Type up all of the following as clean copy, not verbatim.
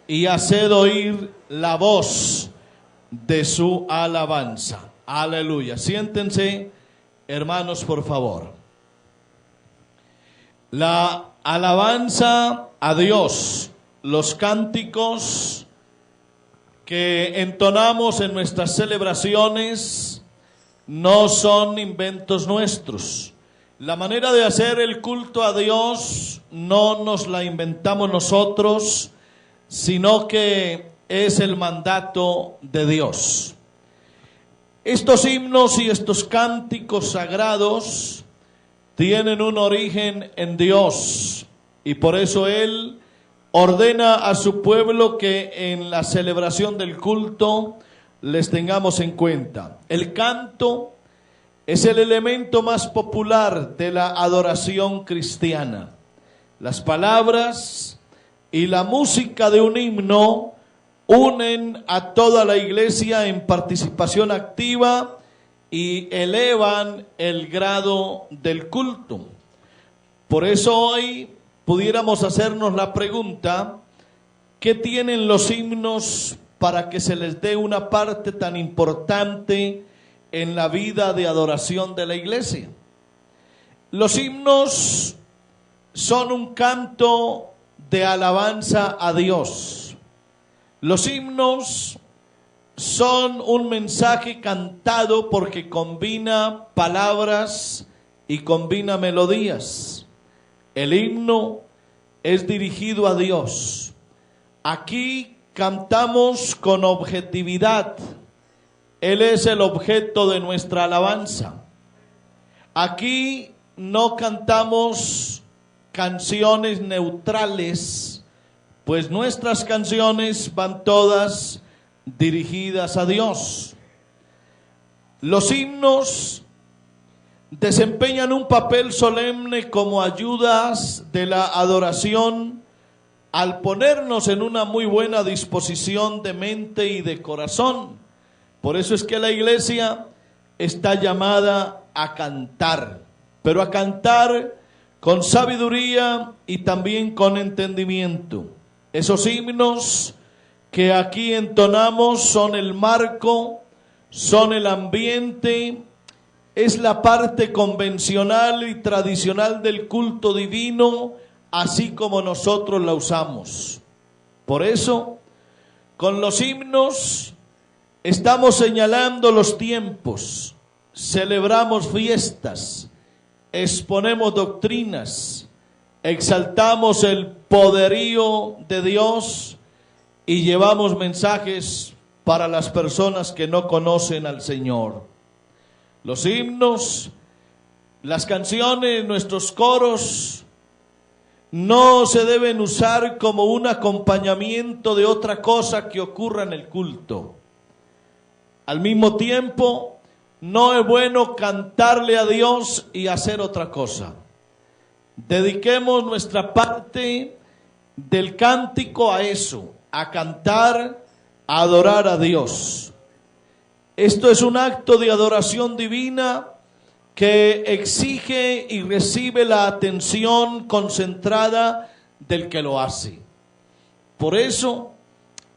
y haced oír la voz de su alabanza. Aleluya. Siéntense, hermanos, por favor. La alabanza a Dios, los cánticos que entonamos en nuestras celebraciones no son inventos nuestros. La manera de hacer el culto a Dios no nos la inventamos nosotros, sino que es el mandato de Dios. Estos himnos y estos cánticos sagrados tienen un origen en Dios, y por eso Él ordena a su pueblo que en la celebración del culto les tengamos en cuenta. El canto es el elemento más popular de la adoración cristiana. Las palabras y la música de un himno unen a toda la iglesia en participación activa y elevan el grado del culto. Por eso hoy pudiéramos hacernos la pregunta: ¿qué tienen los himnos para que se les dé una parte tan importante en la vida de adoración de la iglesia? Los himnos son un canto de alabanza a Dios. Los himnos son un mensaje cantado porque combina palabras y combina melodías. El himno es dirigido a Dios. Aquí cantamos con objetividad. Él es el objeto de nuestra alabanza. Aquí no cantamos canciones neutrales, pues nuestras canciones van todas dirigidas a Dios. Los himnos desempeñan un papel solemne como ayudas de la adoración al ponernos en una muy buena disposición de mente y de corazón. Por eso es que la iglesia está llamada a cantar, pero a cantar con sabiduría y también con entendimiento. Esos himnos que aquí entonamos son el marco, son el ambiente, es la parte convencional y tradicional del culto divino, así como nosotros la usamos. Por eso, con los himnos estamos señalando los tiempos, celebramos fiestas, exponemos doctrinas, exaltamos el poderío de Dios y llevamos mensajes para las personas que no conocen al Señor. Los himnos, las canciones, nuestros coros no se deben usar como un acompañamiento de otra cosa que ocurra en el culto. Al mismo tiempo, no es bueno cantarle a Dios y hacer otra cosa. Dediquemos nuestra parte del cántico a eso, a cantar, a adorar a Dios. Esto es un acto de adoración divina que exige y recibe la atención concentrada del que lo hace. Por eso,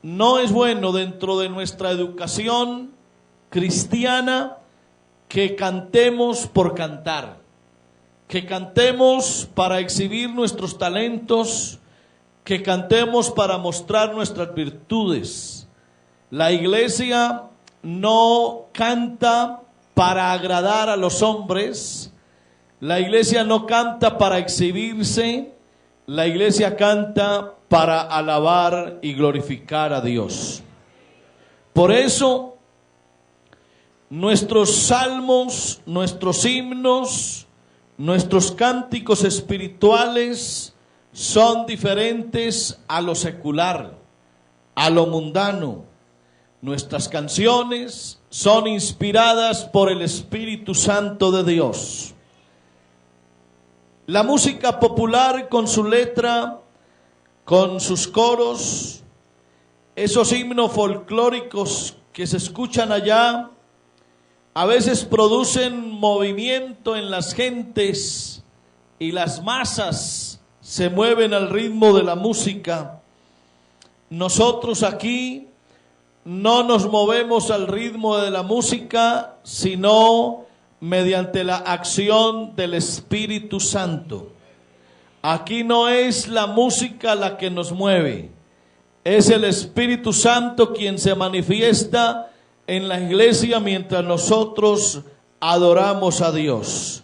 no es bueno dentro de nuestra educación cristiana que cantemos por cantar, que cantemos para exhibir nuestros talentos, que cantemos para mostrar nuestras virtudes. La iglesia no canta para agradar a los hombres, la iglesia no canta para exhibirse, la iglesia canta para alabar y glorificar a Dios. Por eso, nuestros salmos, nuestros himnos, nuestros cánticos espirituales son diferentes a lo secular, a lo mundano. Nuestras canciones son inspiradas por el Espíritu Santo de Dios. La música popular con su letra, con sus coros, esos himnos folclóricos que se escuchan allá, a veces producen movimiento en las gentes y las masas se mueven al ritmo de la música. nosotros aquí no nos movemos al ritmo de la música, sino mediante la acción del Espíritu Santo. Aquí no es la música la que nos mueve, es el Espíritu Santo quien se manifiesta en la iglesia mientras nosotros adoramos a Dios.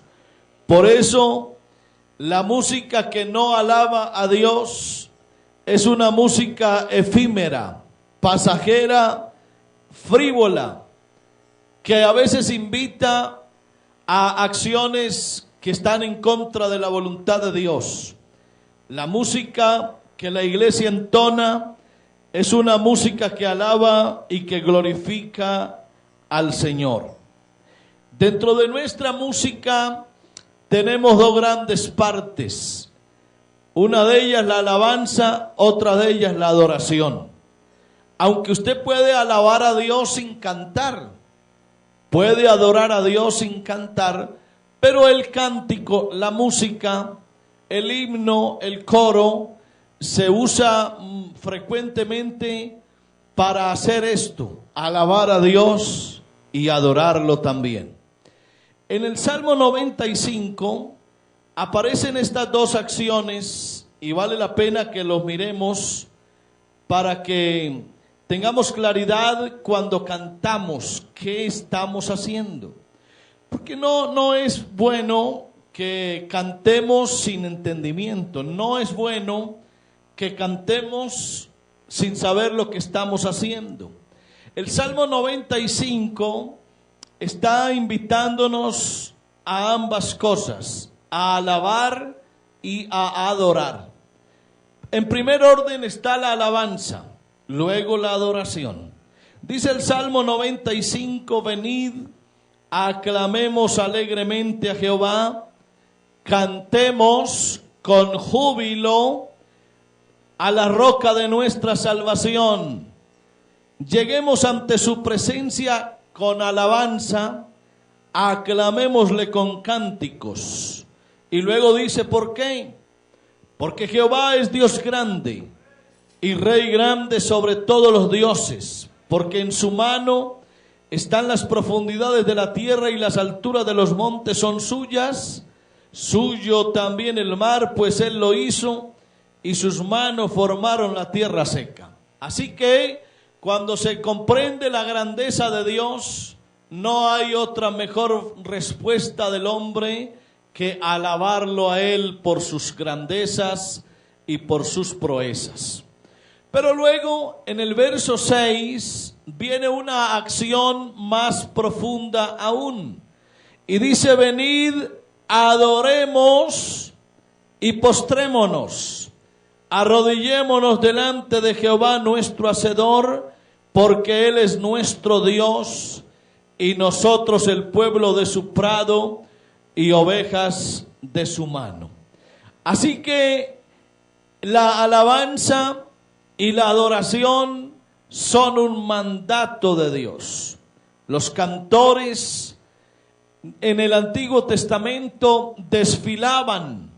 Por eso, la música que no alaba a Dios es una música efímera, pasajera, frívola, que a veces invita a acciones que están en contra de la voluntad de Dios. La música que la iglesia entona es una música que alaba y que glorifica al Señor. Dentro de nuestra música tenemos dos grandes partes. Una de ellas la alabanza, otra de ellas la adoración. Aunque usted puede alabar a Dios sin cantar, puede adorar a Dios sin cantar, pero el cántico, la música, el himno, el coro, se usa frecuentemente para hacer esto, alabar a Dios y adorarlo también. En el Salmo 95 aparecen estas dos acciones y vale la pena que los miremos para que tengamos claridad cuando cantamos qué estamos haciendo. Porque no es bueno que cantemos sin entendimiento, no es bueno que cantemos sin saber lo que estamos haciendo. El Salmo 95 está invitándonos a ambas cosas, a alabar y a adorar. En primer orden está la alabanza, luego la adoración. Dice el Salmo 95, venid, aclamemos alegremente a Jehová, cantemos con júbilo a la roca de nuestra salvación. Lleguemos ante su presencia con alabanza, aclamémosle con cánticos. Y luego dice, ¿por qué? Porque Jehová es Dios grande y Rey grande sobre todos los dioses, porque en su mano están las profundidades de la tierra y las alturas de los montes son suyas. Suyo también el mar, pues él lo hizo, y sus manos formaron la tierra seca. Así que cuando se comprende la grandeza de Dios, no hay otra mejor respuesta del hombre que alabarlo a Él por sus grandezas y por sus proezas. Pero luego, en el verso 6, viene una acción más profunda aún. Y dice, venid, adoremos y postrémonos. Arrodillémonos delante de Jehová nuestro Hacedor, porque Él es nuestro Dios y nosotros el pueblo de su prado y ovejas de su mano. Así que la alabanza y la adoración son un mandato de Dios. Los cantores en el Antiguo Testamento desfilaban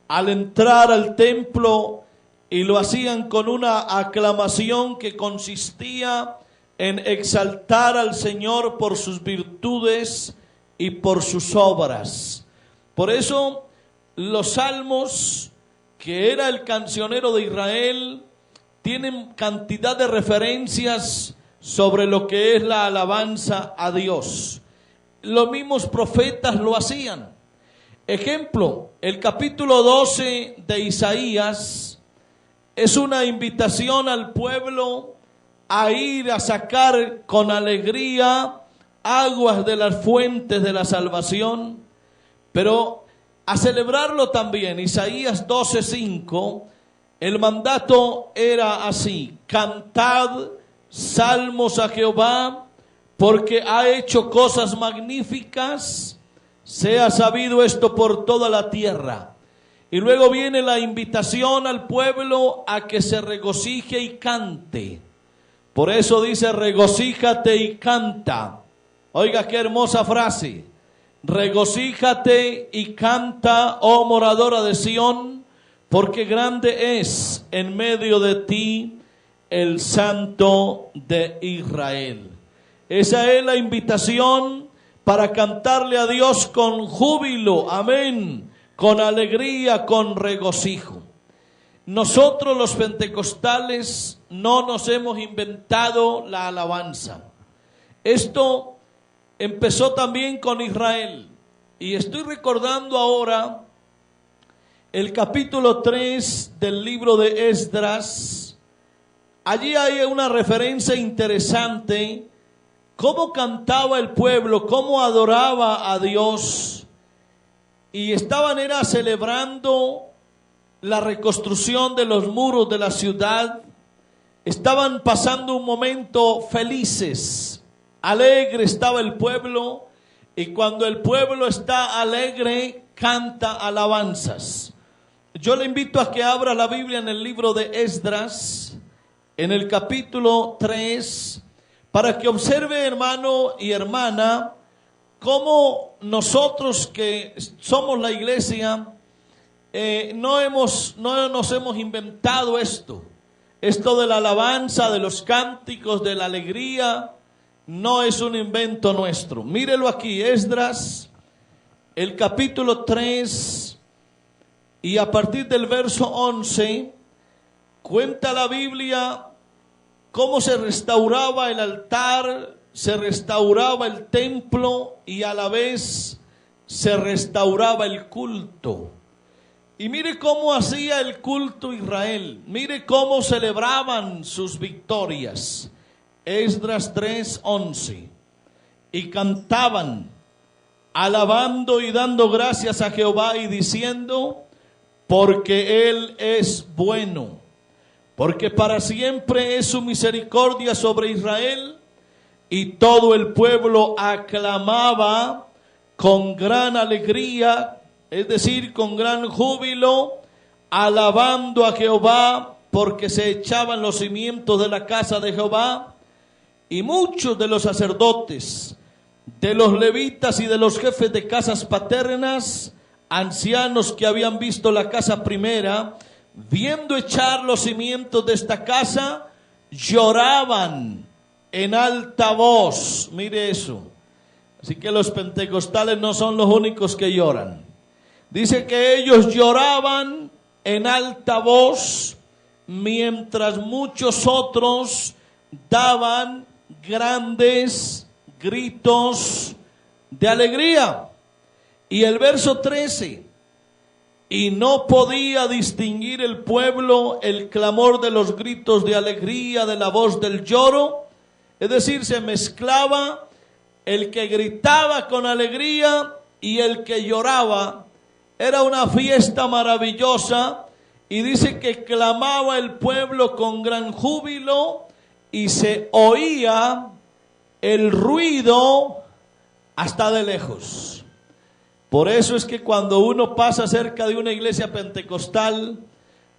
al entrar al templo y lo hacían con una aclamación que consistía en exaltar al Señor por sus virtudes y por sus obras. Por eso los salmos, que era el cancionero de Israel, tienen cantidad de referencias sobre lo que es la alabanza a Dios. Los mismos profetas lo hacían. Ejemplo, el capítulo 12 de Isaías es una invitación al pueblo a ir a sacar con alegría aguas de las fuentes de la salvación, pero a celebrarlo también. Isaías 12:5, el mandato era así: cantad salmos a Jehová, porque ha hecho cosas magníficas, sea sabido esto por toda la tierra. Y luego viene la invitación al pueblo a que se regocije y cante. Por eso dice, regocíjate y canta. Oiga qué hermosa frase. Regocíjate y canta, oh moradora de Sión, porque grande es en medio de ti el Santo de Israel. Esa es la invitación para cantarle a Dios con júbilo, amén, con alegría, con regocijo. Nosotros los pentecostales no nos hemos inventado la alabanza. Esto empezó también con Israel. Y estoy recordando ahora el capítulo 3 del libro de Esdras. Allí hay una referencia interesante, cómo cantaba el pueblo, cómo adoraba a Dios. Y estaban celebrando la reconstrucción de los muros de la ciudad. Estaban pasando un momento felices, alegre estaba el pueblo. Y cuando el pueblo está alegre, canta alabanzas. Yo le invito a que abra la Biblia en el libro de Esdras, en el capítulo 3, para que observe, hermano y hermana, cómo nosotros que somos la iglesia, no nos hemos inventado esto de la alabanza, de los cánticos, de la alegría. No es un invento nuestro. Mírelo aquí, Esdras, el capítulo 3, y a partir del verso 11, cuenta la Biblia cómo se restauraba el altar, se restauraba el templo y a la vez se restauraba el culto. Y mire cómo hacía el culto Israel, mire cómo celebraban sus victorias. Esdras 3:11. Y cantaban, alabando y dando gracias a Jehová y diciendo, porque Él es bueno, porque para siempre es su misericordia sobre Israel. Y todo el pueblo aclamaba con gran alegría, es decir, con gran júbilo, alabando a Jehová, porque se echaban los cimientos de la casa de Jehová. Y muchos de los sacerdotes, de los levitas y de los jefes de casas paternas, ancianos que habían visto la casa primera, viendo echar los cimientos de esta casa, lloraban en alta voz. Mire eso. Así que los pentecostales no son los únicos que lloran. Dice que ellos lloraban en alta voz, mientras muchos otros daban grandes gritos de alegría. Y el verso 13, y no podía distinguir el pueblo el clamor de los gritos de alegría, de la voz del lloro. Es decir, se mezclaba el que gritaba con alegría y el que lloraba. Era una fiesta maravillosa, y dice que clamaba el pueblo con gran júbilo y se oía el ruido hasta de lejos. Por eso es que cuando uno pasa cerca de una iglesia pentecostal,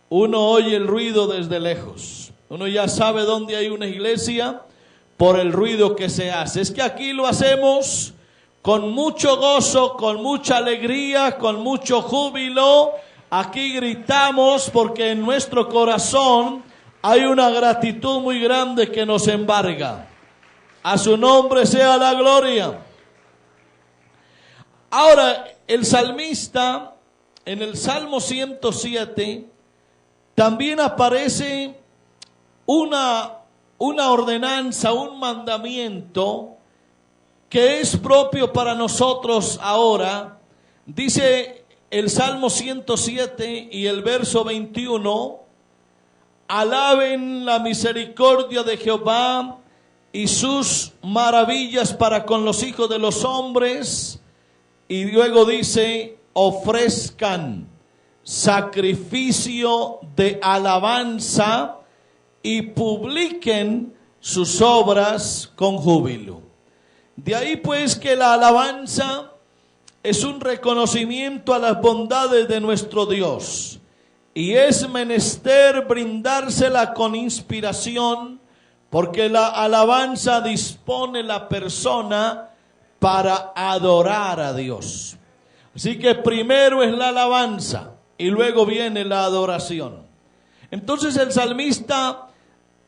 uno oye el ruido desde lejos. Uno ya sabe dónde hay una iglesia por el ruido que se hace. Es que aquí lo hacemos con mucho gozo, con mucha alegría, con mucho júbilo. Aquí gritamos porque en nuestro corazón hay una gratitud muy grande que nos embarga. A su nombre sea la gloria. Ahora, el salmista, en el Salmo 107, también aparece una ordenanza, un mandamiento que es propio para nosotros ahora. Dice el Salmo 107 y el verso 21, alaben la misericordia de Jehová y sus maravillas para con los hijos de los hombres. Y luego dice, ofrezcan sacrificio de alabanza y publiquen sus obras con júbilo. De ahí pues que la alabanza es un reconocimiento a las bondades de nuestro Dios, y es menester brindársela con inspiración, porque la alabanza dispone la persona para adorar a Dios. Así que primero es la alabanza y luego viene la adoración. Entonces el salmista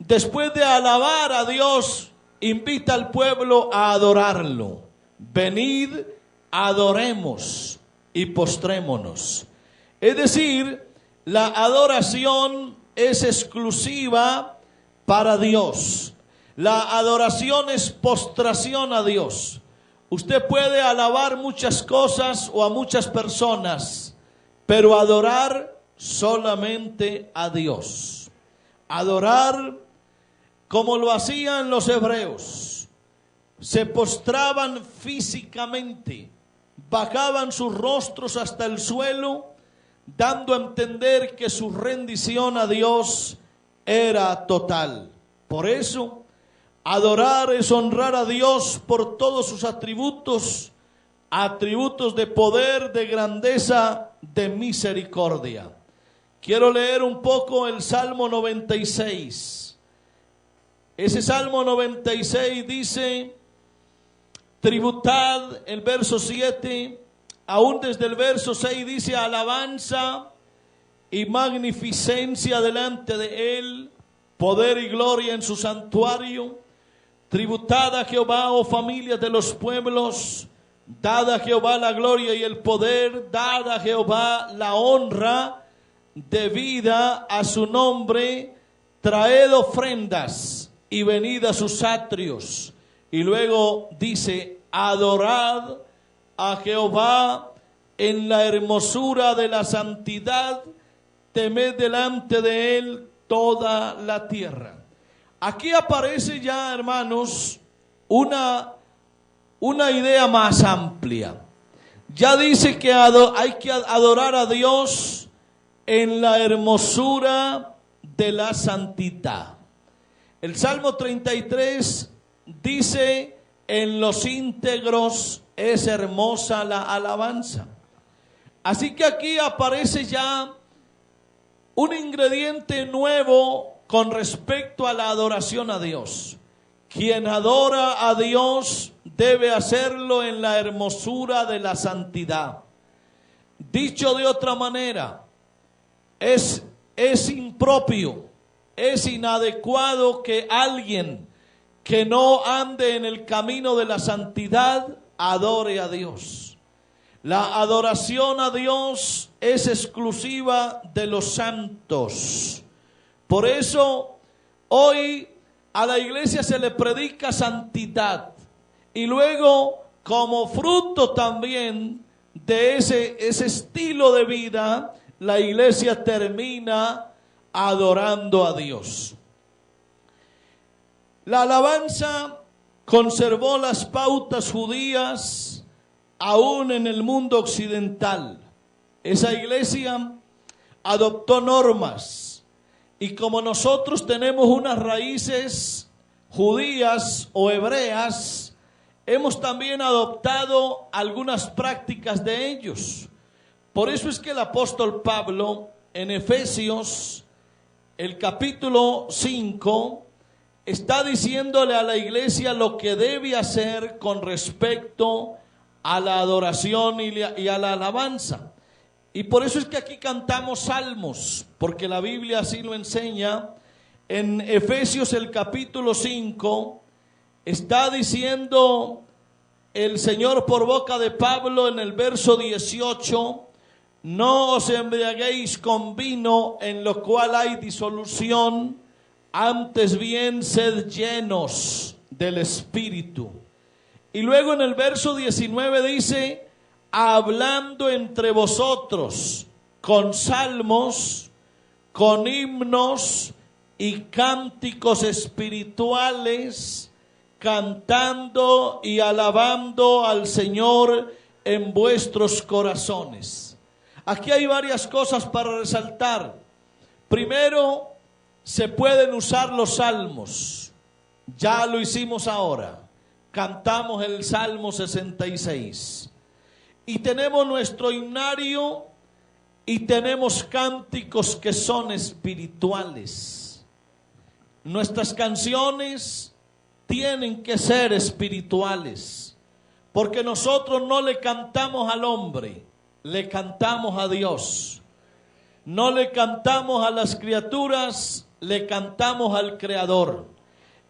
después de alabar a Dios, invita al pueblo a adorarlo. Venid, adoremos y postrémonos. Es decir, la adoración es exclusiva para Dios. La adoración es postración a Dios. Usted puede alabar muchas cosas o a muchas personas, pero adorar solamente a Dios. Adorar como lo hacían los hebreos. Se postraban físicamente, bajaban sus rostros hasta el suelo, dando a entender que su rendición a Dios era total. Por eso, adorar es honrar a Dios por todos sus atributos, atributos de poder, de grandeza, de misericordia. Quiero leer un poco el Salmo 96. Ese Salmo 96 dice: tributad, el verso 7, aún desde el verso 6 dice: alabanza y magnificencia delante de él, poder y gloria en su santuario. Tributad a Jehová, oh familias de los pueblos, dad a Jehová la gloria y el poder, dad a Jehová la honra debida a su nombre, traed ofrendas y venid a sus atrios. Y luego dice: adorad a Jehová en la hermosura de la santidad, temed delante de él toda la tierra. Aquí aparece ya, hermanos, una idea más amplia. Ya dice que hay que adorar a Dios en la hermosura de la santidad. El Salmo 33 dice: en los íntegros es hermosa la alabanza. Así que aquí aparece ya un ingrediente nuevo con respecto a la adoración a Dios. Quien adora a Dios debe hacerlo en la hermosura de la santidad. Dicho de otra manera, es impropio, es inadecuado que alguien que no ande en el camino de la santidad adore a Dios. La adoración a Dios es exclusiva de los santos. Por eso hoy a la iglesia se le predica santidad, y luego, como fruto también de ese estilo de vida, la iglesia termina adorando a Dios. La alabanza conservó las pautas judías aún en el mundo occidental. Esa iglesia adoptó normas, y como nosotros tenemos unas raíces judías o hebreas, hemos también adoptado algunas prácticas de ellos. Por eso es que el apóstol Pablo en Efesios, el capítulo 5, está diciéndole a la iglesia lo que debe hacer con respecto a la adoración y a la alabanza. Y por eso es que aquí cantamos salmos, porque la Biblia así lo enseña. En Efesios el capítulo 5 está diciendo el Señor por boca de Pablo en el verso 18: no os embriaguéis con vino, en lo cual hay disolución, antes bien sed llenos del Espíritu. Y luego en el verso 19 dice: hablando entre vosotros con salmos, con himnos y cánticos espirituales, cantando y alabando al Señor en vuestros corazones. Aquí hay varias cosas para resaltar. Primero, se pueden usar los salmos. Ya lo hicimos ahora. Cantamos el Salmo 66. Y tenemos nuestro himnario y tenemos cánticos que son espirituales. Nuestras canciones tienen que ser espirituales, porque nosotros no le cantamos al hombre, le cantamos a Dios. No le cantamos a las criaturas, le cantamos al Creador.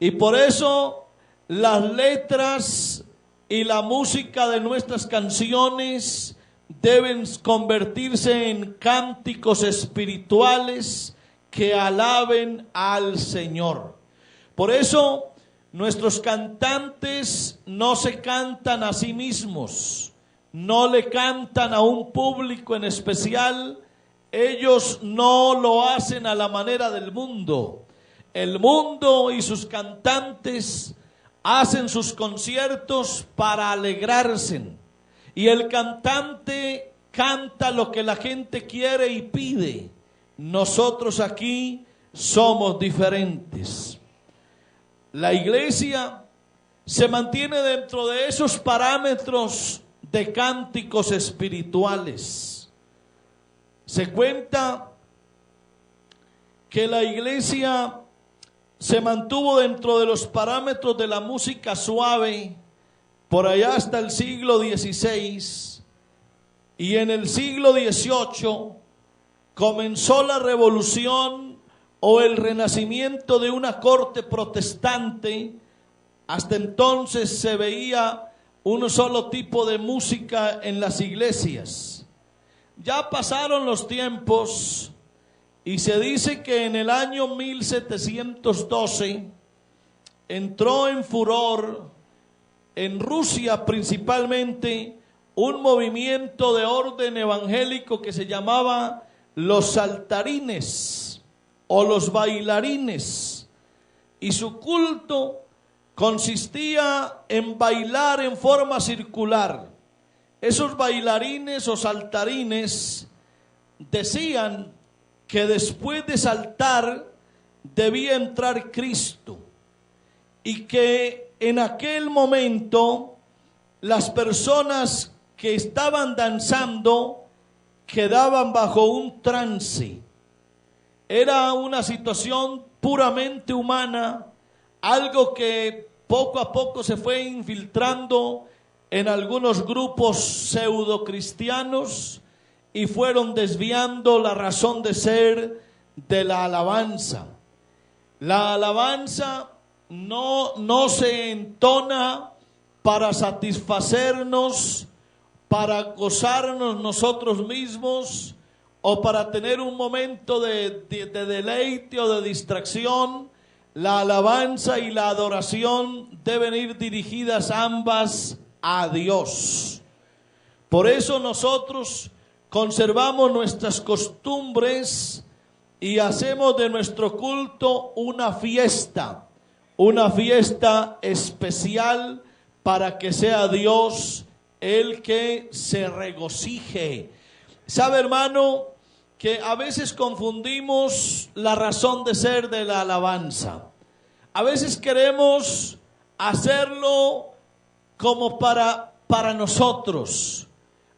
Y por eso las letras y la música de nuestras canciones deben convertirse en cánticos espirituales que alaben al Señor. Por eso nuestros cantantes no se cantan a sí mismos, no le cantan a un público en especial. Ellos no lo hacen a la manera del mundo. El mundo y sus cantantes hacen sus conciertos para alegrarse. Y el cantante canta lo que la gente quiere y pide. Nosotros aquí somos diferentes. La iglesia se mantiene dentro de esos parámetros de cánticos espirituales. Se cuenta que la iglesia se mantuvo dentro de los parámetros de la música suave por allá hasta el siglo XVI, y en el siglo XVIII comenzó la revolución o el renacimiento de una corte protestante. Hasta entonces se veía un solo tipo de música en las iglesias. Ya pasaron los tiempos y se dice que en el año 1712 entró en furor en Rusia principalmente un movimiento de orden evangélico que se llamaba los saltarines o los bailarines, y su culto consistía en bailar en forma circular. Esos bailarines o saltarines decían que después de saltar debía entrar Cristo, y que en aquel momento las personas que estaban danzando quedaban bajo un trance. Era una situación puramente humana, algo que poco a poco se fue infiltrando en algunos grupos pseudo cristianos y fueron desviando la razón de ser de la alabanza. La alabanza no se entona para satisfacernos, para gozarnos nosotros mismos o para tener un momento de deleite o de distracción. La alabanza y la adoración deben ir dirigidas ambas a Dios. Por eso nosotros conservamos nuestras costumbres y hacemos de nuestro culto una fiesta especial para que sea Dios el que se regocije. ¿Sabe, hermano, que a veces confundimos la razón de ser de la alabanza? A veces queremos hacerlo como para nosotros.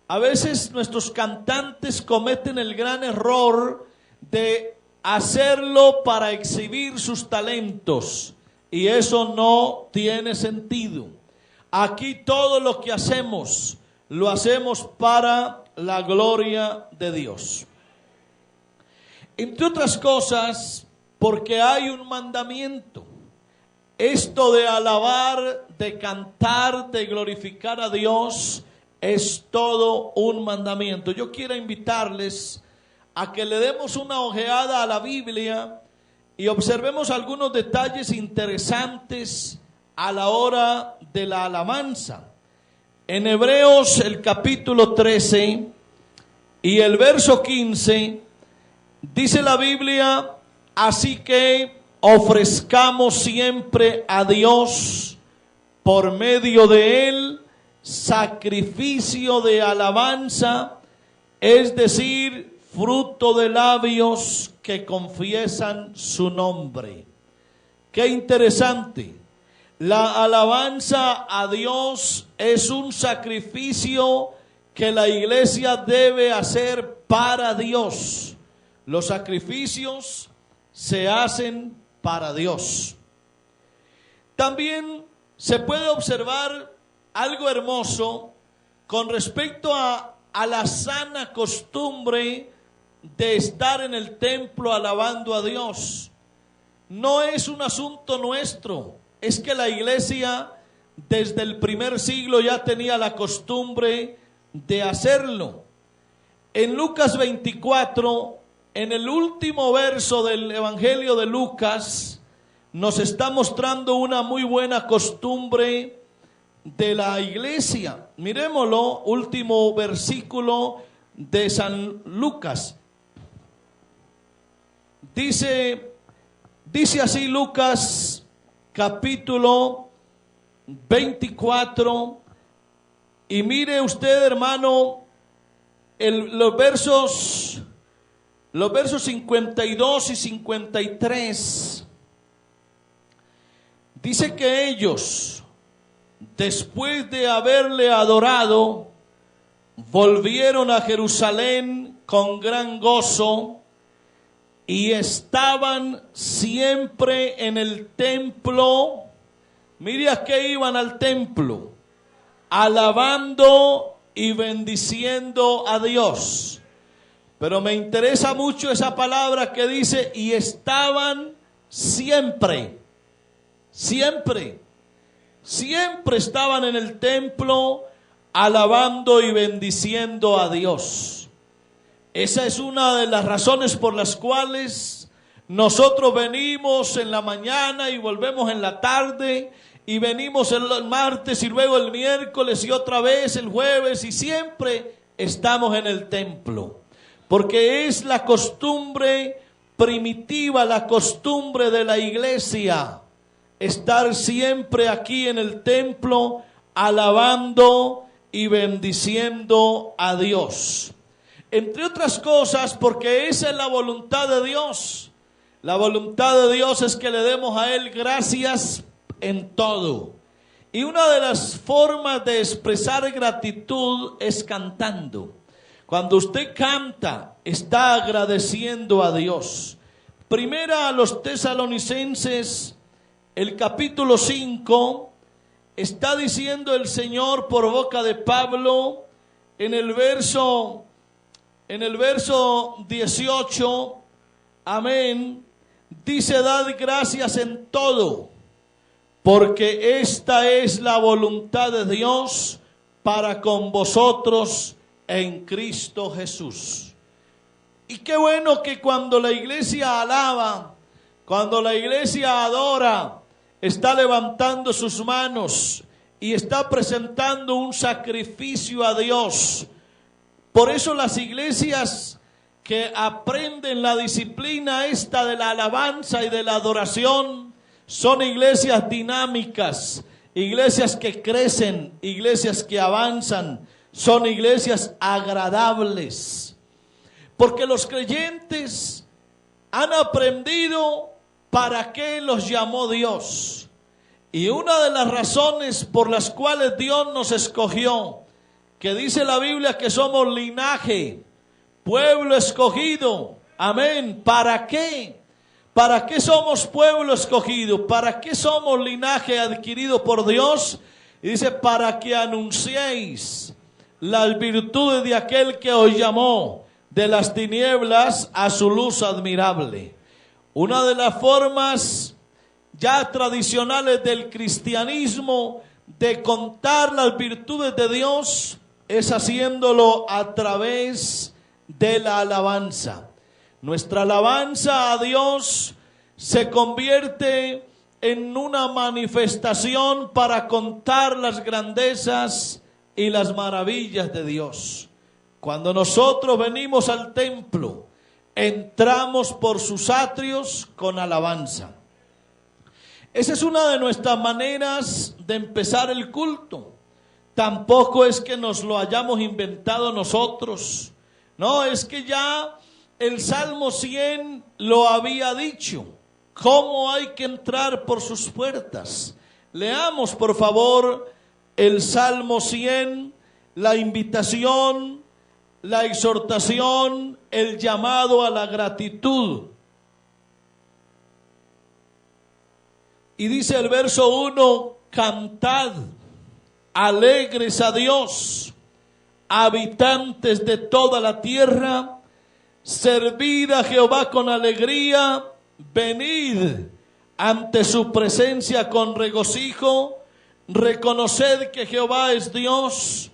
A veces nuestros cantantes cometen el gran error de hacerlo para exhibir sus talentos, y eso no tiene sentido. Aquí todo lo que hacemos, lo hacemos para la gloria de Dios. Entre otras cosas, porque hay un mandamiento. Esto de alabar, de cantar, de glorificar a Dios es todo un mandamiento. Yo quiero invitarles a que le demos una ojeada a la Biblia y observemos algunos detalles interesantes a la hora de la alabanza. En Hebreos el capítulo 13 y el verso 15 dice la Biblia: así que ofrezcamos siempre a Dios por medio de Él sacrificio de alabanza, es decir, fruto de labios que confiesan su nombre. Qué interesante. La alabanza a Dios es un sacrificio que la iglesia debe hacer para Dios. Los sacrificios se hacen para Dios. También se puede observar algo hermoso con respecto a la sana costumbre de estar en el templo alabando a Dios. no es un asunto nuestro, es que la iglesia desde el primer siglo ya tenía la costumbre de hacerlo. En Lucas 24, en el último verso del Evangelio de Lucas, nos está mostrando una muy buena costumbre de la iglesia. Miremoslo, último versículo de San Lucas. Dice así Lucas capítulo 24, y mire usted, hermano, los versos 52 y 53. Dice que ellos, después de haberle adorado, volvieron a Jerusalén con gran gozo y estaban siempre en el templo. Mire a qué iban al templo: alabando y bendiciendo a Dios. Pero me interesa mucho esa palabra que dice y estaban siempre. Siempre estaban en el templo alabando y bendiciendo a Dios. Esa es una de las razones por las cuales nosotros venimos en la mañana y volvemos en la tarde, y venimos el martes y luego el miércoles y otra vez el jueves, y siempre estamos en el templo, porque es la costumbre primitiva, la costumbre de la iglesia, estar siempre aquí en el templo alabando y bendiciendo a Dios. Entre otras cosas, porque esa es la voluntad de Dios. La voluntad de Dios es que le demos a Él gracias en todo. Y una de las formas de expresar gratitud es cantando. Cuando usted canta, está agradeciendo a Dios. Primera a los Tesalonicenses, el capítulo 5, está diciendo el Señor por boca de Pablo en el verso 18, amén, dice: dad gracias en todo, porque esta es la voluntad de Dios para con vosotros en Cristo Jesús. Y qué bueno que cuando la iglesia alaba, cuando la iglesia adora, está levantando sus manos y está presentando un sacrificio a Dios. Por eso las iglesias que aprenden la disciplina esta de la alabanza y de la adoración son iglesias dinámicas, iglesias que crecen, iglesias que avanzan, son iglesias agradables. Porque los creyentes han aprendido para qué los llamó Dios. Y una de las razones por las cuales Dios nos escogió, que dice la Biblia que somos linaje, pueblo escogido, amén. ¿Para qué? ¿Para qué somos pueblo escogido? ¿Para qué somos linaje adquirido por Dios? Y dice: para que anunciéis las virtudes de aquel que os llamó de las tinieblas a su luz admirable. Una de las formas ya tradicionales del cristianismo de contar las virtudes de Dios es haciéndolo a través de la alabanza. Nuestra alabanza a Dios se convierte en una manifestación para contar las grandezas y las maravillas de Dios. Cuando nosotros venimos al templo, entramos por sus atrios con alabanza. Esa es una de nuestras maneras de empezar el culto. Tampoco es que nos lo hayamos inventado nosotros. No, es que ya el Salmo 100 lo había dicho. ¿Cómo hay que entrar por sus puertas? Leamos, por favor, el Salmo 100, la invitación, la exhortación, el llamado a la gratitud. Y dice el verso 1: cantad, alegres a Dios, habitantes de toda la tierra, servid a Jehová con alegría, venid, ante su presencia con regocijo. Reconoced que Jehová es Dios.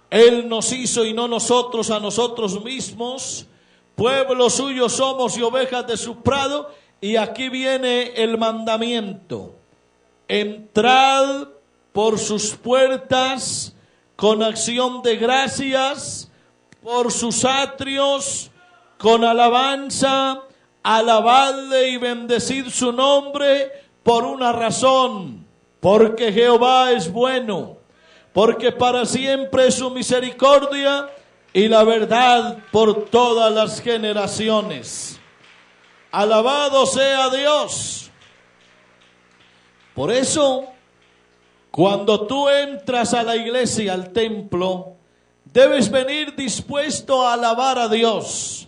Él nos hizo y no nosotros a nosotros mismos. Pueblo suyo somos y ovejas de su prado. Y aquí viene el mandamiento. Entrad por sus puertas con acción de gracias, por sus atrios con alabanza. Alabadle y bendecid su nombre por una razón, porque Jehová es bueno, porque para siempre es su misericordia y la verdad por todas las generaciones. Alabado sea Dios. Por eso, cuando tú entras a la iglesia, al templo, debes venir dispuesto a alabar a Dios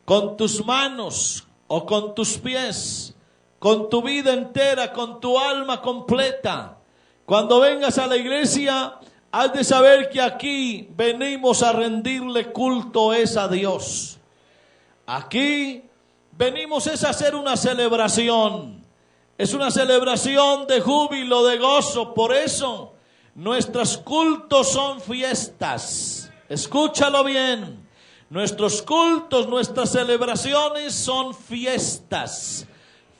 con tus manos o con tus pies, con tu vida entera, con tu alma completa. Cuando vengas a la iglesia, has de saber que aquí venimos a rendirle culto a Dios. Aquí venimos a hacer una celebración. Es una celebración de júbilo, de gozo. Por eso nuestros cultos son fiestas. Escúchalo bien. Nuestros cultos, nuestras celebraciones son fiestas.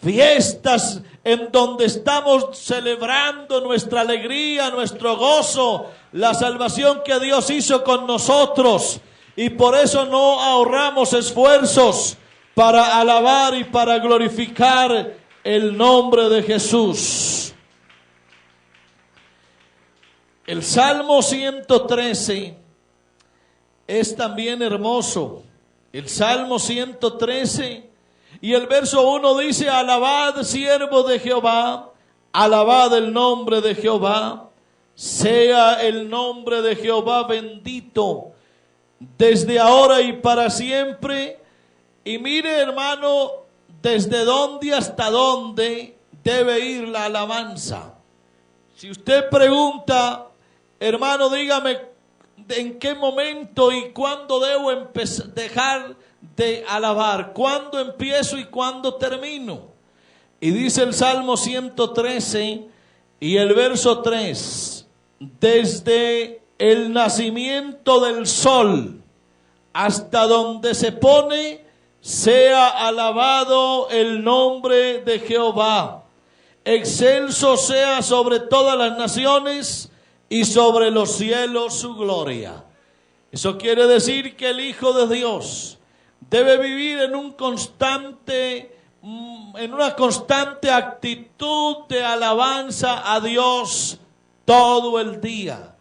Fiestas en donde estamos celebrando nuestra alegría, nuestro gozo, la salvación que Dios hizo con nosotros. Y por eso no ahorramos esfuerzos para alabar y para glorificar el nombre de Jesús. El Salmo 113 es también hermoso. El Salmo 113 y el verso 1 dice: alabad, siervo de Jehová, alabad el nombre de Jehová, sea el nombre de Jehová bendito desde ahora y para siempre. Y mire, hermano, desde dónde hasta dónde debe ir la alabanza. Si usted pregunta, hermano, dígame en qué momento y cuándo debo dejar de alabar, cuándo empiezo y cuándo termino. Y dice el Salmo 113 y el verso 3: desde el nacimiento del sol hasta donde se pone, sea alabado el nombre de Jehová. Excelso sea sobre todas las naciones y sobre los cielos su gloria. Eso quiere decir que el Hijo de Dios debe vivir en una constante actitud de alabanza a Dios todo el día.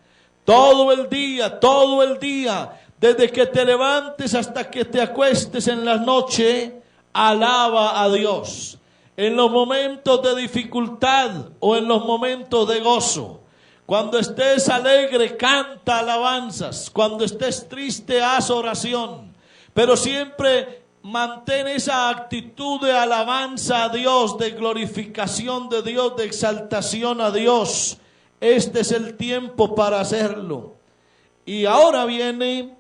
Todo el día, todo el día. Desde que te levantes hasta que te acuestes en la noche, alaba a Dios. En los momentos de dificultad o en los momentos de gozo. Cuando estés alegre, canta alabanzas. Cuando estés triste, haz oración. Pero siempre mantén esa actitud de alabanza a Dios, de glorificación de Dios, de exaltación a Dios. Este es el tiempo para hacerlo. Y ahora viene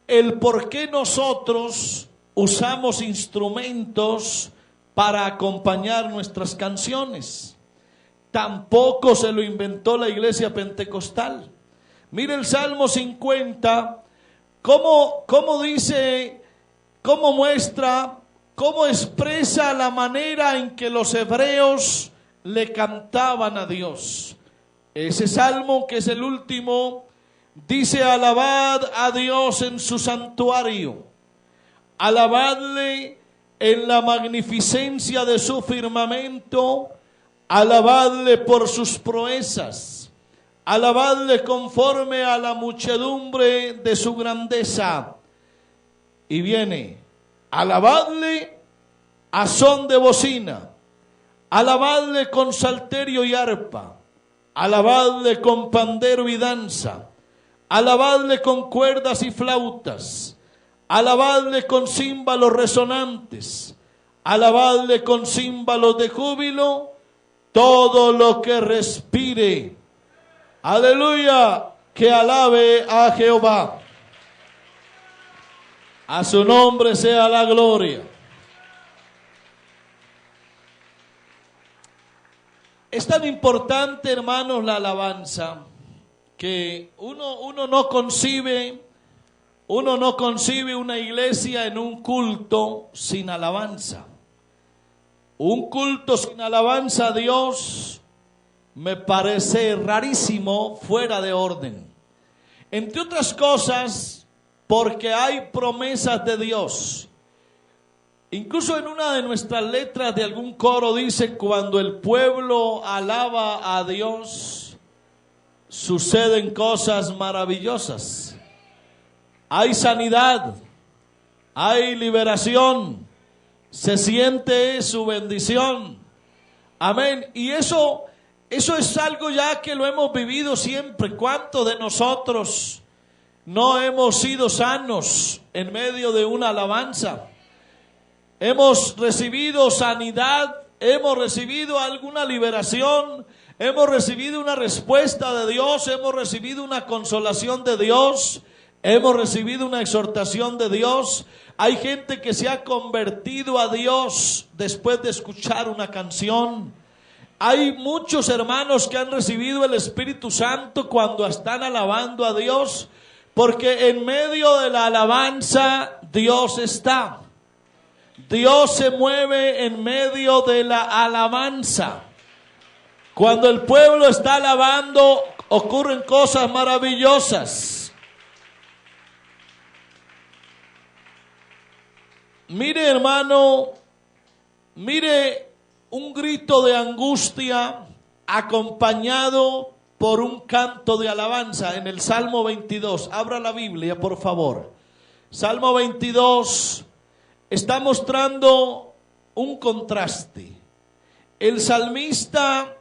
el por qué nosotros usamos instrumentos para acompañar nuestras canciones. Tampoco se lo inventó la iglesia pentecostal. Mire el Salmo 50, cómo dice, cómo muestra, cómo expresa la manera en que los hebreos le cantaban a Dios. Ese salmo, que es el último, dice: alabad a Dios en su santuario, alabadle en la magnificencia de su firmamento, alabadle por sus proezas, alabadle conforme a la muchedumbre de su grandeza. Y viene: alabadle a son de bocina, alabadle con salterio y arpa, alabadle con pandero y danza, alabadle con cuerdas y flautas, alabadle con címbalos resonantes, alabadle con címbalos de júbilo, todo lo que respire. Aleluya, que alabe a Jehová. A su nombre sea la gloria. Es tan importante, hermanos, la alabanza, que uno no concibe una iglesia en un culto sin alabanza. Un culto sin alabanza a Dios me parece rarísimo, fuera de orden. Entre otras cosas, porque hay promesas de Dios. Incluso en una de nuestras letras de algún coro dice: cuando el pueblo alaba a Dios, suceden cosas maravillosas. Hay sanidad, hay liberación, se siente su bendición. Amén. Y eso es algo ya que lo hemos vivido siempre. ¿Cuántos de nosotros no hemos sido sanos en medio de una alabanza? Hemos recibido sanidad, hemos recibido alguna liberación, hemos recibido una respuesta de Dios, hemos recibido una consolación de Dios, hemos recibido una exhortación de Dios. Hay gente que se ha convertido a Dios después de escuchar una canción. Hay muchos hermanos que han recibido el Espíritu Santo cuando están alabando a Dios, porque en medio de la alabanza Dios está. Dios se mueve en medio de la alabanza. Cuando el pueblo está alabando, ocurren cosas maravillosas. Mire, hermano, mire un grito de angustia acompañado por un canto de alabanza en el Salmo 22. Abra la Biblia, por favor. Salmo 22 está mostrando un contraste. El salmista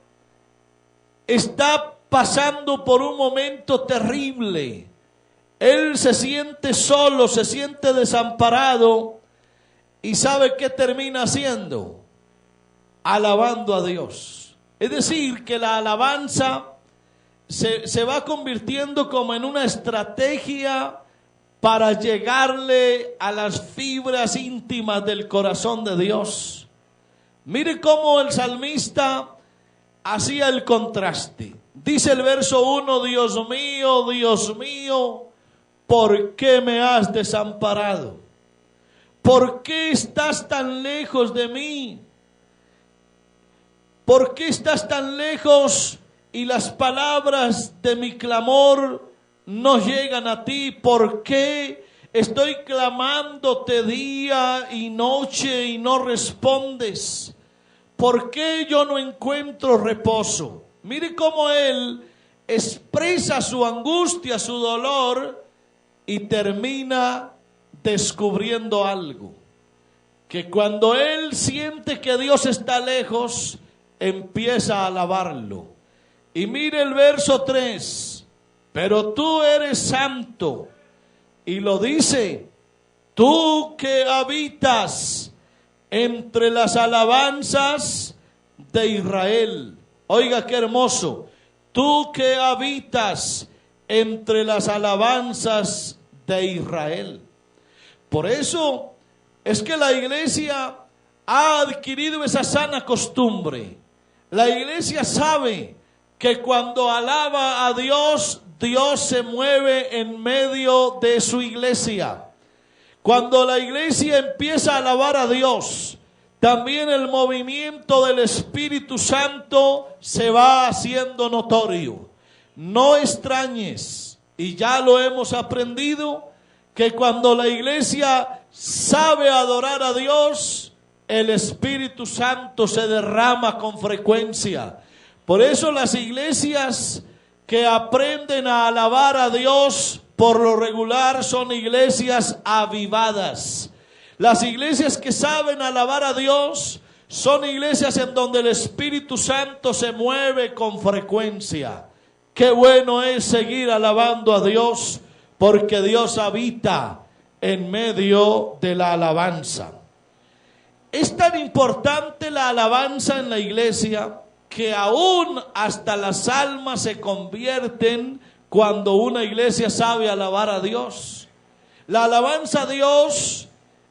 está pasando por un momento terrible. Él se siente solo, se siente desamparado. ¿Y sabe qué termina haciendo? Alabando a Dios. Es decir, que la alabanza se va convirtiendo como en una estrategia para llegarle a las fibras íntimas del corazón de Dios. Mire cómo el salmista hacía el contraste. Dice el verso 1: Dios mío, ¿por qué me has desamparado? ¿Por qué estás tan lejos de mí? ¿Por qué estás tan lejos y las palabras de mi clamor no llegan a ti? ¿Por qué estoy clamándote día y noche y no respondes? ¿Por qué yo no encuentro reposo? Mire cómo él expresa su angustia, su dolor, y termina descubriendo algo. Que cuando él siente que Dios está lejos, empieza a alabarlo. Y mire el verso 3: pero tú eres santo. Y lo dice: tú que habitas entre las alabanzas de Israel. Oiga qué hermoso. Tú que habitas entre las alabanzas de Israel. Por eso es que la iglesia ha adquirido esa sana costumbre. La iglesia sabe que cuando alaba a Dios, Dios se mueve en medio de su iglesia. Cuando la iglesia empieza a alabar a Dios, también el movimiento del Espíritu Santo se va haciendo notorio. No extrañes, y ya lo hemos aprendido, que cuando la iglesia sabe adorar a Dios, el Espíritu Santo se derrama con frecuencia. Por eso las iglesias que aprenden a alabar a Dios, por lo regular son iglesias avivadas. Las iglesias que saben alabar a Dios son iglesias en donde el Espíritu Santo se mueve con frecuencia. Qué bueno es seguir alabando a Dios, porque Dios habita en medio de la alabanza. Es tan importante la alabanza en la iglesia que aún hasta las almas se convierten cuando una iglesia sabe alabar a Dios. La alabanza a Dios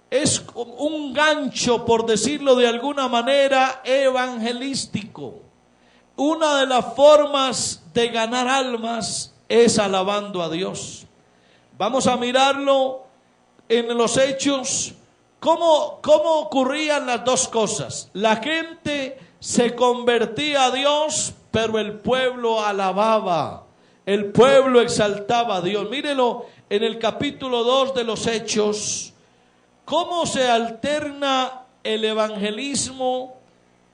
es un gancho, por decirlo de alguna manera, evangelístico. una de las formas de ganar almas es alabando a Dios. Vamos a mirarlo en los Hechos, cómo ocurrían las dos cosas. La gente se convertía a Dios, pero el pueblo alababa, el pueblo exaltaba a Dios. Mírelo en el capítulo 2 de los Hechos, cómo se alterna el evangelismo,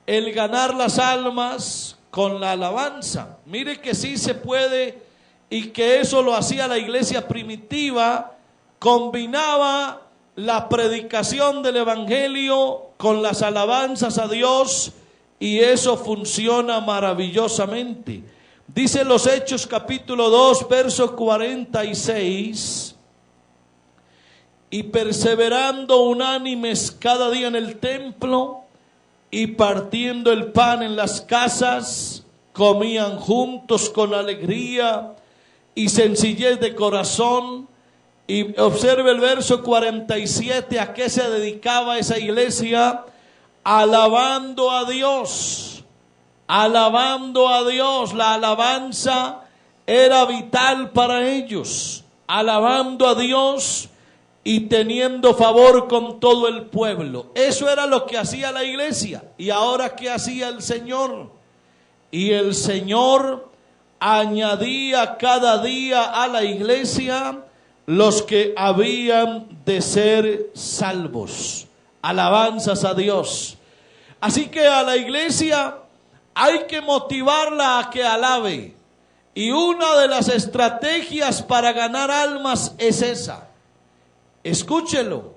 el ganar las almas con la alabanza. Mire que sí se puede, y que eso lo hacía la iglesia primitiva, combinaba la predicación del evangelio con las alabanzas a Dios, y eso funciona maravillosamente. Dice los Hechos capítulo 2 verso 46: y perseverando unánimes cada día en el templo y partiendo el pan en las casas, comían juntos con alegría y sencillez de corazón. Y observe el verso 47, ¿a qué se dedicaba esa iglesia? Alabando a Dios, alabando a Dios. La alabanza era vital para ellos, alabando a Dios y teniendo favor con todo el pueblo. Eso era lo que hacía la iglesia. ¿Y ahora qué hacía el Señor? Y el Señor añadía cada día a la iglesia los que habían de ser salvos. Alabanzas a Dios. Así que a la iglesia hay que motivarla a que alabe. Y una de las estrategias para ganar almas es esa. Escúchelo.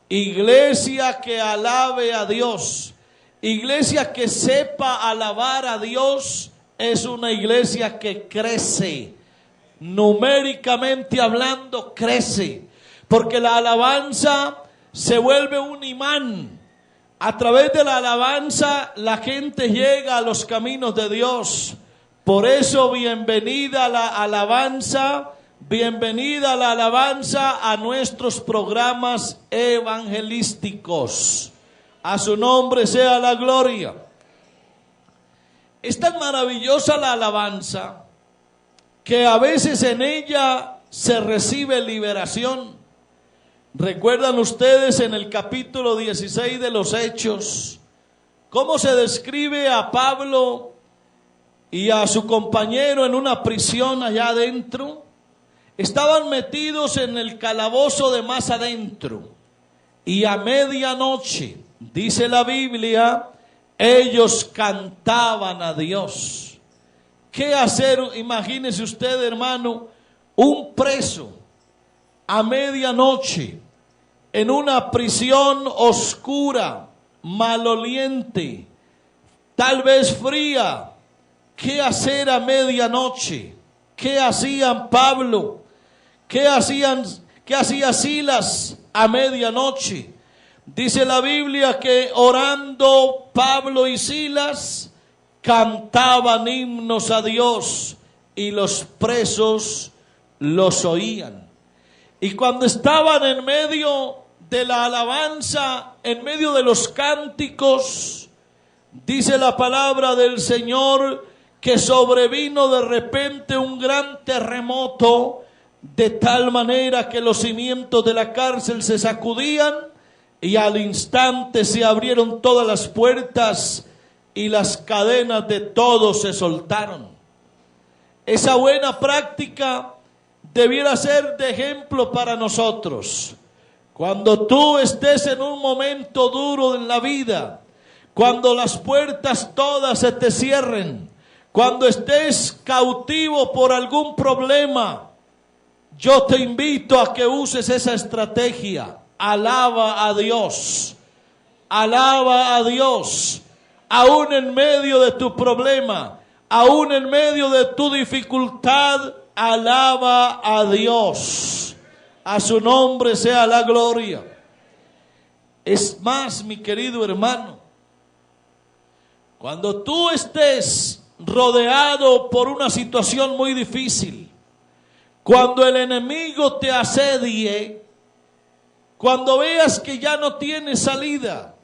Iglesia que alabe a Dios, iglesia que sepa alabar a Dios, es una iglesia que crece. Numéricamente hablando, crece. Porque la alabanza se vuelve un imán. A través de la alabanza la gente llega a los caminos de Dios. Por eso, bienvenida a la alabanza. Bienvenida la alabanza a nuestros programas evangelísticos. A su nombre sea la gloria. Es tan maravillosa la alabanza que a veces en ella se recibe liberación. ¿Recuerdan ustedes en el capítulo 16 de los Hechos cómo se describe a Pablo y a su compañero en una prisión allá adentro? Estaban metidos en el calabozo de más adentro, y a medianoche, dice la Biblia, ellos cantaban a Dios. ¿Qué hacer? Imagínese usted, hermano, un preso a medianoche en una prisión oscura, maloliente, tal vez fría. ¿Qué hacer a medianoche? ¿Qué hacían Pablo? ¿Qué hacía Silas a medianoche? Dice la Biblia que orando Pablo y Silas cantaban himnos a Dios y los presos los oían. Y cuando estaban en medio de la alabanza, en medio de los cánticos, dice la palabra del Señor que sobrevino de repente un gran terremoto, de tal manera que los cimientos de la cárcel se sacudían y al instante se abrieron todas las puertas y las cadenas de todos se soltaron. Esa buena práctica debiera ser de ejemplo para nosotros. Cuando tú estés en un momento duro en la vida, cuando las puertas todas se te cierren, cuando estés cautivo por algún problema, yo te invito a que uses esa estrategia. Alaba a Dios. Alaba a Dios. Aún en medio de tu problema, aún en medio de tu dificultad, alaba a Dios. A su nombre sea la gloria. Es más, mi querido hermano, cuando tú estés rodeado por una situación muy difícil, cuando el enemigo te asedie, cuando veas que ya no tienes salida,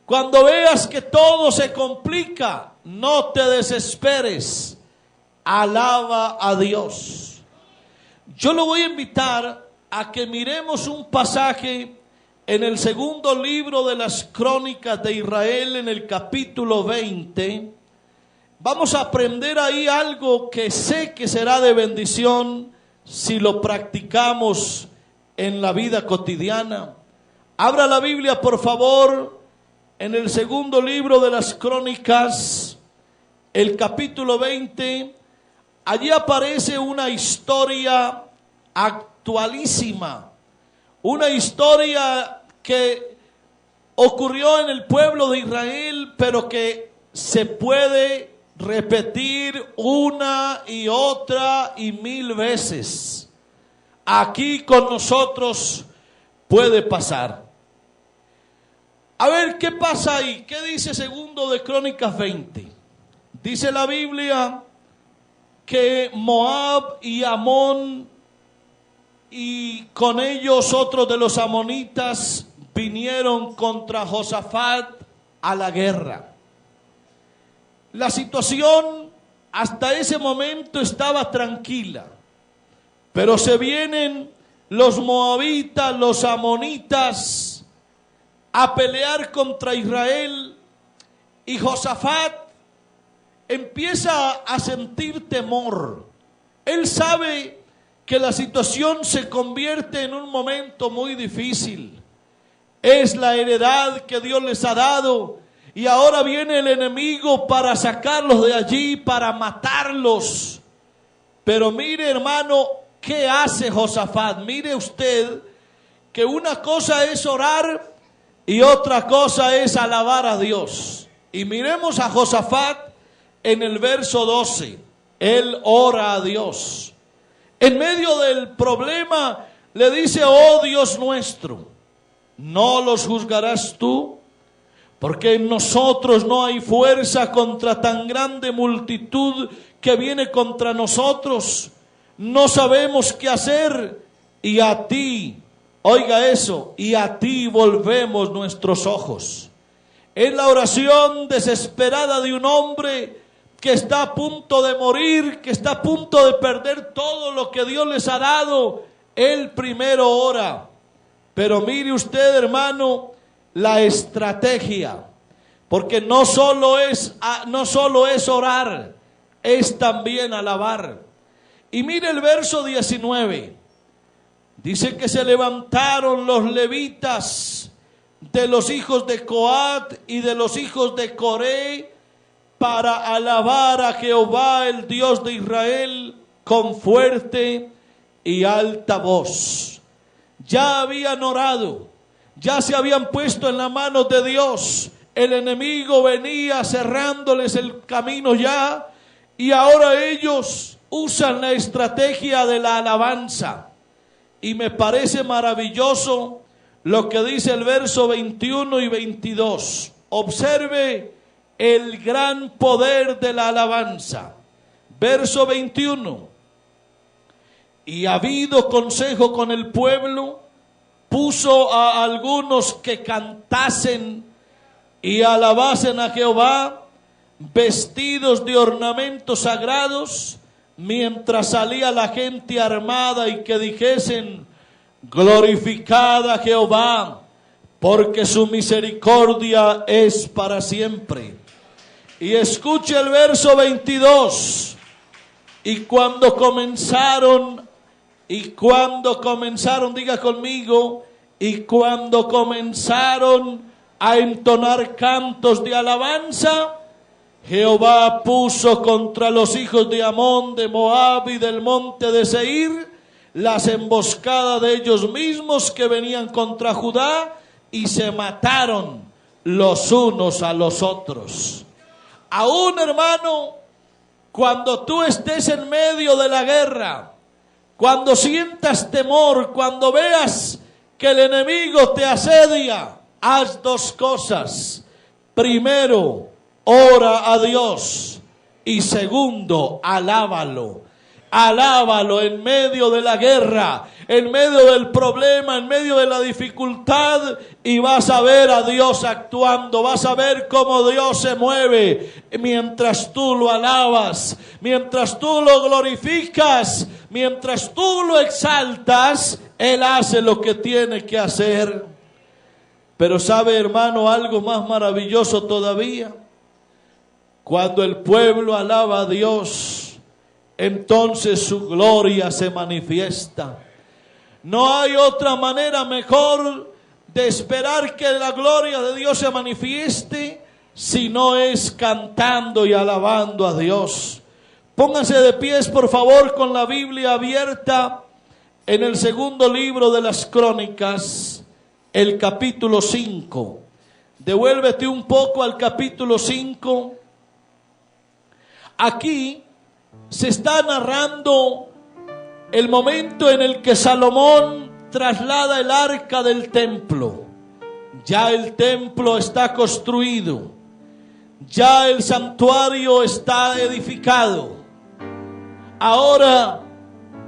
cuando veas que todo se complica, no te desesperes, alaba a Dios. Yo lo voy a invitar a que miremos un pasaje en el segundo libro de las Crónicas de Israel, en el capítulo 20. Vamos a aprender ahí algo que sé que será de bendición si lo practicamos en la vida cotidiana. Abra la Biblia, por favor, en el segundo libro de las Crónicas, el capítulo 20. Allí aparece una historia actualísima, una historia que ocurrió en el pueblo de Israel, pero que se puede repetir una y otra y mil veces. Aquí con nosotros puede pasar. A ver, ¿qué pasa ahí? ¿Qué dice segundo de Crónicas 20? Dice la Biblia que Moab y Amón y con ellos otros de los amonitas vinieron contra Josafat a la guerra. La situación hasta ese momento estaba tranquila, pero se vienen los moabitas, los amonitas a pelear contra Israel, y Josafat empieza a sentir temor. Él sabe que la situación se convierte en un momento muy difícil. Es la heredad que Dios les ha dado, y ahora viene el enemigo para sacarlos de allí, para matarlos. Pero mire, hermano, ¿qué hace Josafat? Mire usted que una cosa es orar y otra cosa es alabar a Dios. Y miremos a Josafat en el verso 12. Él ora a Dios. En medio del problema le dice: oh Dios nuestro, ¿no los juzgarás tú? Porque en nosotros no hay fuerza contra tan grande multitud que viene contra nosotros. No sabemos qué hacer, y a ti, oiga eso, y a ti volvemos nuestros ojos. Es la oración desesperada de un hombre que está a punto de morir, que está a punto de perder todo lo que Dios les ha dado. Él primero ora. Pero mire usted, hermano, la estrategia, porque no solo es orar, es también alabar. Y mire el verso 19, dice que se levantaron los levitas de los hijos de Coat y de los hijos de Coré para alabar a Jehová, el Dios de Israel, con fuerte y alta voz. Ya habían orado, ya se habían puesto en las manos de Dios. El enemigo venía cerrándoles el camino ya, y ahora ellos usan la estrategia de la alabanza. Y me parece maravilloso lo que dice el verso 21 y 22. Observe el gran poder de la alabanza. Verso 21. Y habido consejo con el pueblo, puso a algunos que cantasen y alabasen a Jehová, vestidos de ornamentos sagrados, mientras salía la gente armada, y que dijesen: glorificad a Jehová, porque su misericordia es para siempre. Y escuche el verso 22. Y cuando comenzaron, diga conmigo, y cuando comenzaron a entonar cantos de alabanza, Jehová puso contra los hijos de Amón, de Moab y del monte de Seir las emboscadas de ellos mismos que venían contra Judá, y se mataron los unos a los otros. Aún, hermano, cuando tú estés en medio de la guerra, cuando sientas temor, cuando veas que el enemigo te asedia, haz dos cosas. Primero, ora a Dios, y segundo, alábalo. Alábalo en medio de la guerra, en medio del problema, en medio de la dificultad, y vas a ver a Dios actuando, vas a ver cómo Dios se mueve mientras tú lo alabas, mientras tú lo glorificas, mientras tú lo exaltas. Él hace lo que tiene que hacer. Pero sabe, hermano, algo más maravilloso todavía. Cuando el pueblo alaba a Dios, entonces su gloria se manifiesta. No hay otra manera mejor de esperar que la gloria de Dios se manifieste si no es cantando y alabando a Dios. Pónganse de pies, por favor, con la Biblia abierta en el segundo libro de las Crónicas, el capítulo 5. Devuélvete un poco al capítulo 5. Aquí se está narrando el momento en el que Salomón traslada el arca del templo. Ya el templo está construido, ya el santuario está edificado. Ahora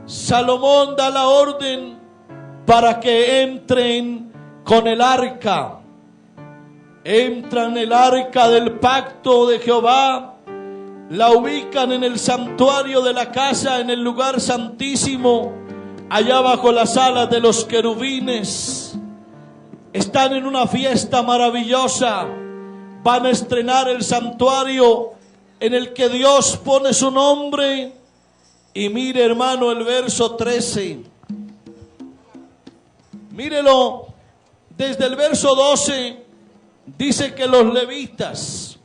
Salomón da la orden para que entren con el arca. Entran el arca del pacto de Jehová, la ubican en el santuario de la casa, en el lugar santísimo, allá bajo las alas de los querubines. Están en una fiesta maravillosa. Van a estrenar el santuario en el que Dios pone su nombre. Y mire, hermano, el verso 13. Mírelo, desde el verso 12 dice que los levitas,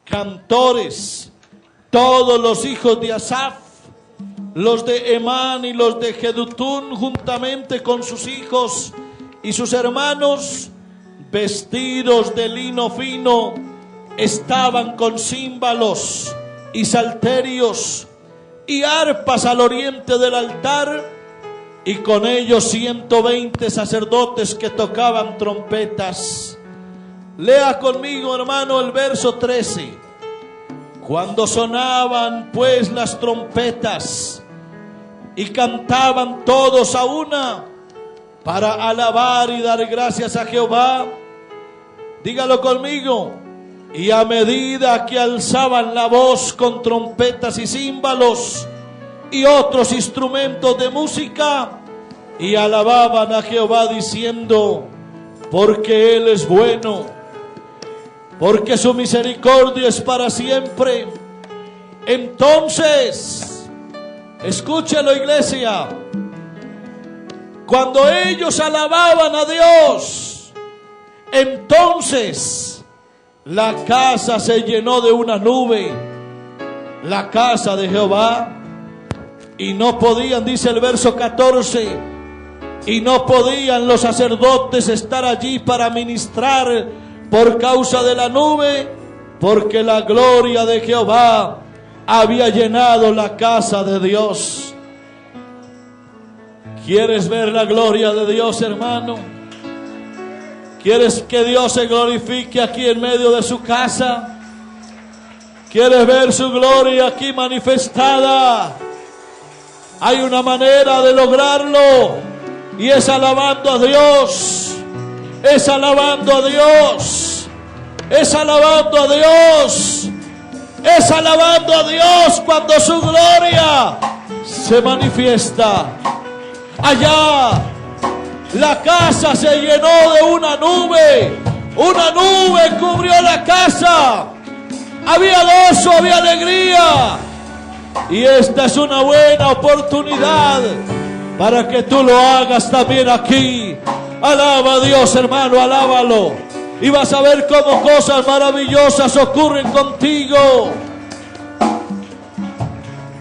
cantores, todos los hijos de Asaf, los de Emán y los de Jedutún, juntamente con sus hijos y sus hermanos, vestidos de lino fino, estaban con címbalos y salterios y arpas al oriente del altar, y con ellos 120 sacerdotes que tocaban trompetas. Lea conmigo, hermano, el verso 13. Cuando sonaban pues las trompetas y cantaban todos a una para alabar y dar gracias a Jehová, dígalo conmigo, y a medida que alzaban la voz con trompetas y címbalos y otros instrumentos de música, y alababan a Jehová diciendo: porque Él es bueno, porque su misericordia es para siempre. Entonces, escúchelo, iglesia, cuando ellos alababan a Dios, entonces la casa se llenó de una nube, la casa de Jehová, y no podían, dice el verso 14, y no podían los sacerdotes estar allí para ministrar por causa de la nube, porque la gloria de Jehová había llenado la casa de Dios. ¿Quieres ver la gloria de Dios, hermano? ¿Quieres que Dios se glorifique aquí en medio de su casa? ¿Quieres ver su gloria aquí manifestada? Hay una manera de lograrlo, y es alabando a Dios. Es alabando a Dios. Es alabando a Dios. Es alabando a Dios cuando su gloria se manifiesta. Allá la casa se llenó de una nube. Una nube cubrió la casa. Había gozo, había alegría. Y esta es una buena oportunidad para que tú lo hagas también aquí. Alaba a Dios, hermano, alábalo. Y vas a ver cómo cosas maravillosas ocurren contigo.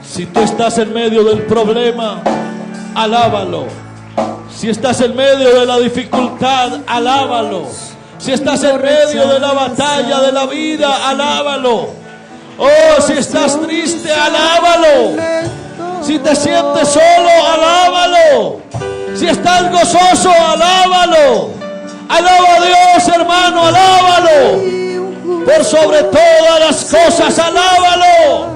Si tú estás en medio del problema, alábalo. Si estás en medio de la dificultad, alábalo. Si estás en medio de la batalla de la vida, alábalo. Oh, si estás triste, alábalo. Si te sientes solo, alábalo. Si estás gozoso, alábalo. Alaba a Dios, hermano, alábalo. Por sobre todas las cosas, alábalo.